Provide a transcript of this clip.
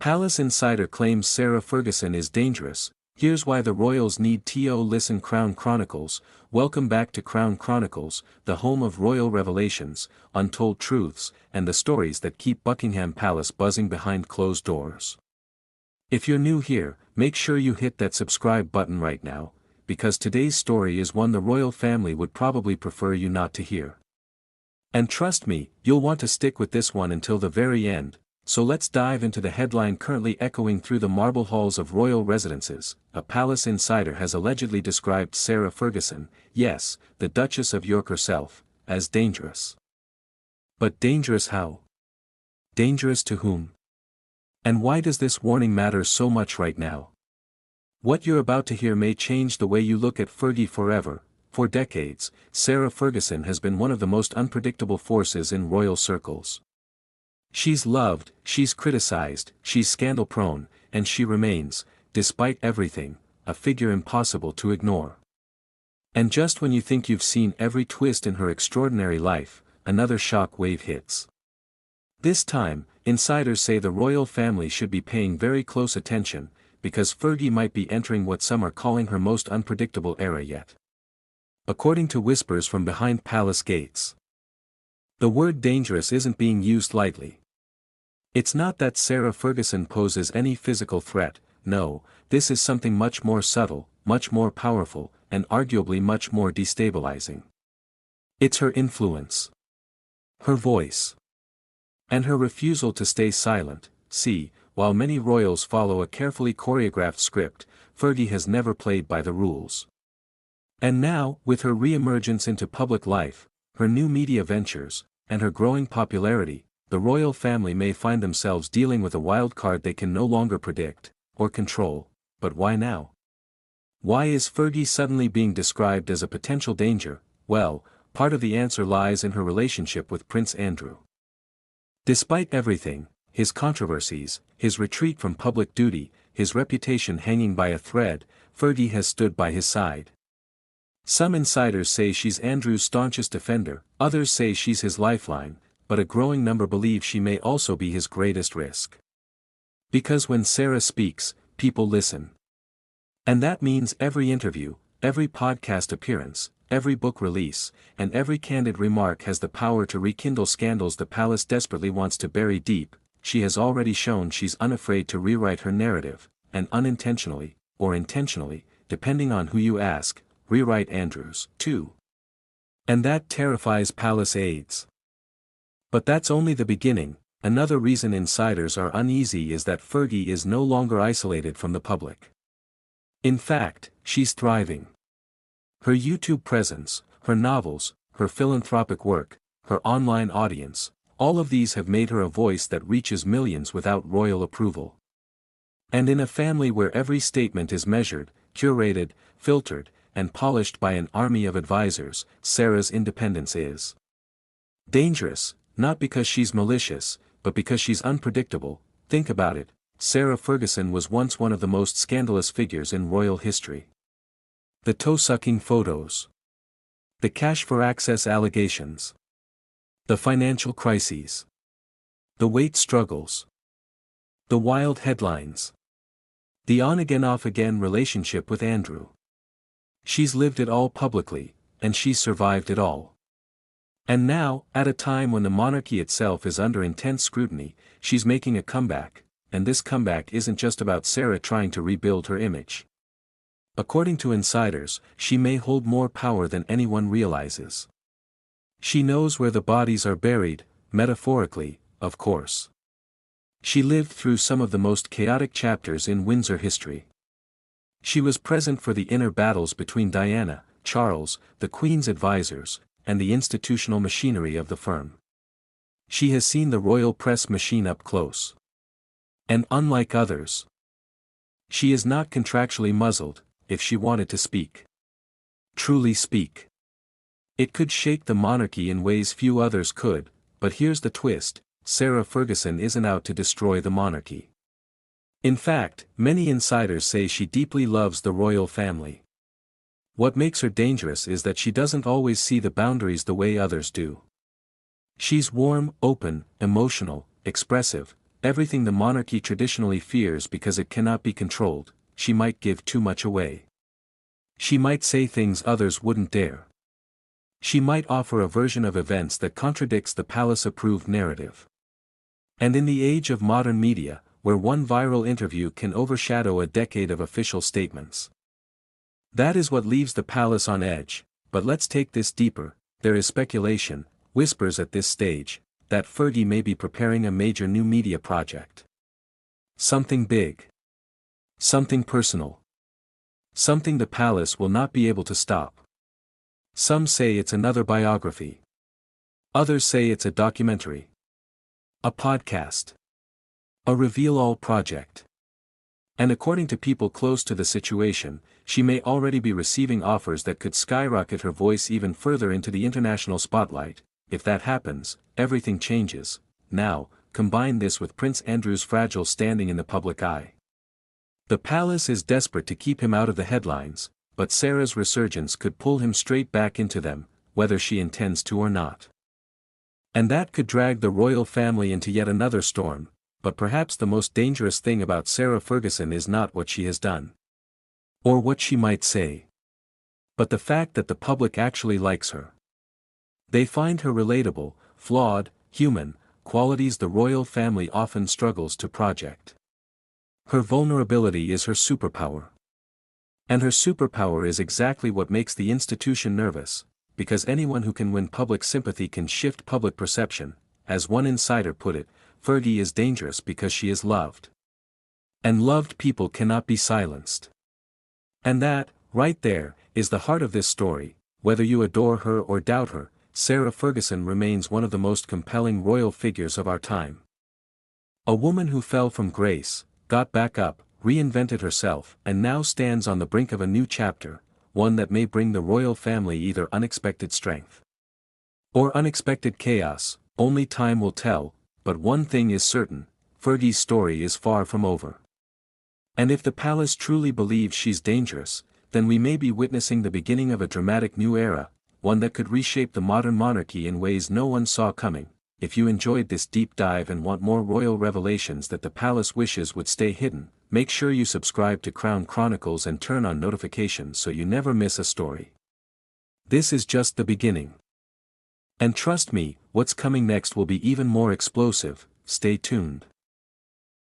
Palace insider claims Sarah Ferguson is dangerous. Here's why the royals need to listen. Crown Chronicles. Welcome back to Crown Chronicles, the home of royal revelations, untold truths, and the stories that keep Buckingham Palace buzzing behind closed doors. If you're new here, make sure you hit that subscribe button right now, because today's story is one the royal family would probably prefer you not to hear. And trust me, you'll want to stick with this one until the very end. So let's dive into the headline currently echoing through the marble halls of royal residences. A palace insider has allegedly described Sarah Ferguson, yes, the Duchess of York herself, as dangerous. But dangerous how? Dangerous to whom? And why does this warning matter so much right now? What you're about to hear may change the way you look at Fergie forever. For decades, Sarah Ferguson has been one of the most unpredictable forces in royal circles. She's loved, she's criticized, she's scandal-prone, and she remains, despite everything, a figure impossible to ignore. And just when you think you've seen every twist in her extraordinary life, another shock wave hits. This time, insiders say the royal family should be paying very close attention, because Fergie might be entering what some are calling her most unpredictable era yet. According to whispers from behind palace gates, the word dangerous isn't being used lightly. It's not that Sarah Ferguson poses any physical threat, no, this is something much more subtle, much more powerful, and arguably much more destabilizing. It's her influence. Her voice. And her refusal to stay silent. See, while many royals follow a carefully choreographed script, Fergie has never played by the rules. And now, with her re-emergence into public life, her new media ventures, and her growing popularity, the royal family may find themselves dealing with a wild card they can no longer predict, or control. But why now? Why is Fergie suddenly being described as a potential danger? Well, part of the answer lies in her relationship with Prince Andrew. Despite everything, his controversies, his retreat from public duty, his reputation hanging by a thread, Fergie has stood by his side. Some insiders say she's Andrew's staunchest defender, others say she's his lifeline, but a growing number believe she may also be his greatest risk. Because when Sarah speaks, people listen. And that means every interview, every podcast appearance, every book release, and every candid remark has the power to rekindle scandals the palace desperately wants to bury deep. She has already shown she's unafraid to rewrite her narrative, and unintentionally, or intentionally, depending on who you ask, rewrite Andrew's, too. And that terrifies palace aides. But that's only the beginning. Another reason insiders are uneasy is that Fergie is no longer isolated from the public. In fact, she's thriving. Her YouTube presence, her novels, her philanthropic work, her online audience, all of these have made her a voice that reaches millions without royal approval. And in a family where every statement is measured, curated, filtered, and polished by an army of advisors, Sarah's independence is dangerous, not because she's malicious, but because she's unpredictable. Think about it, Sarah Ferguson was once one of the most scandalous figures in royal history. The toe-sucking photos. The cash-for-access allegations. The financial crises. The weight struggles. The wild headlines. The on-again off-again relationship with Andrew. She's lived it all publicly, and she's survived it all. And now, at a time when the monarchy itself is under intense scrutiny, she's making a comeback, and this comeback isn't just about Sarah trying to rebuild her image. According to insiders, she may hold more power than anyone realizes. She knows where the bodies are buried, metaphorically, of course. She lived through some of the most chaotic chapters in Windsor history. She was present for the inner battles between Diana, Charles, the Queen's advisors, and the institutional machinery of the firm. She has seen the royal press machine up close. And unlike others, she is not contractually muzzled. If she wanted to speak, truly speak, it could shake the monarchy in ways few others could. But here's the twist, Sarah Ferguson isn't out to destroy the monarchy. In fact, many insiders say she deeply loves the royal family. What makes her dangerous is that she doesn't always see the boundaries the way others do. She's warm, open, emotional, expressive, everything the monarchy traditionally fears because it cannot be controlled. She might give too much away. She might say things others wouldn't dare. She might offer a version of events that contradicts the palace-approved narrative. And in the age of modern media, where one viral interview can overshadow a decade of official statements, that is what leaves the palace on edge. But let's take this deeper. There is speculation, whispers at this stage, that Fergie may be preparing a major new media project. Something big. Something personal. Something the palace will not be able to stop. Some say it's another biography. Others say it's a documentary. A podcast. A reveal-all project. And according to people close to the situation, she may already be receiving offers that could skyrocket her voice even further into the international spotlight. If that happens, everything changes. Now, combine this with Prince Andrew's fragile standing in the public eye. The palace is desperate to keep him out of the headlines, but Sarah's resurgence could pull him straight back into them, whether she intends to or not. And that could drag the royal family into yet another storm. But perhaps the most dangerous thing about Sarah Ferguson is not what she has done, or what she might say, but the fact that the public actually likes her. They find her relatable, flawed, human, qualities the royal family often struggles to project. Her vulnerability is her superpower. And her superpower is exactly what makes the institution nervous, because anyone who can win public sympathy can shift public perception. As one insider put it, Fergie is dangerous because she is loved. And loved people cannot be silenced. And that, right there, is the heart of this story. Whether you adore her or doubt her, Sarah Ferguson remains one of the most compelling royal figures of our time. A woman who fell from grace, got back up, reinvented herself, and now stands on the brink of a new chapter, one that may bring the royal family either unexpected strength or unexpected chaos. Only time will tell. But one thing is certain, Fergie's story is far from over. And if the palace truly believes she's dangerous, then we may be witnessing the beginning of a dramatic new era, one that could reshape the modern monarchy in ways no one saw coming. If you enjoyed this deep dive and want more royal revelations that the palace wishes would stay hidden, make sure you subscribe to Crown Chronicles and turn on notifications so you never miss a story. This is just the beginning. And trust me, what's coming next will be even more explosive. Stay tuned.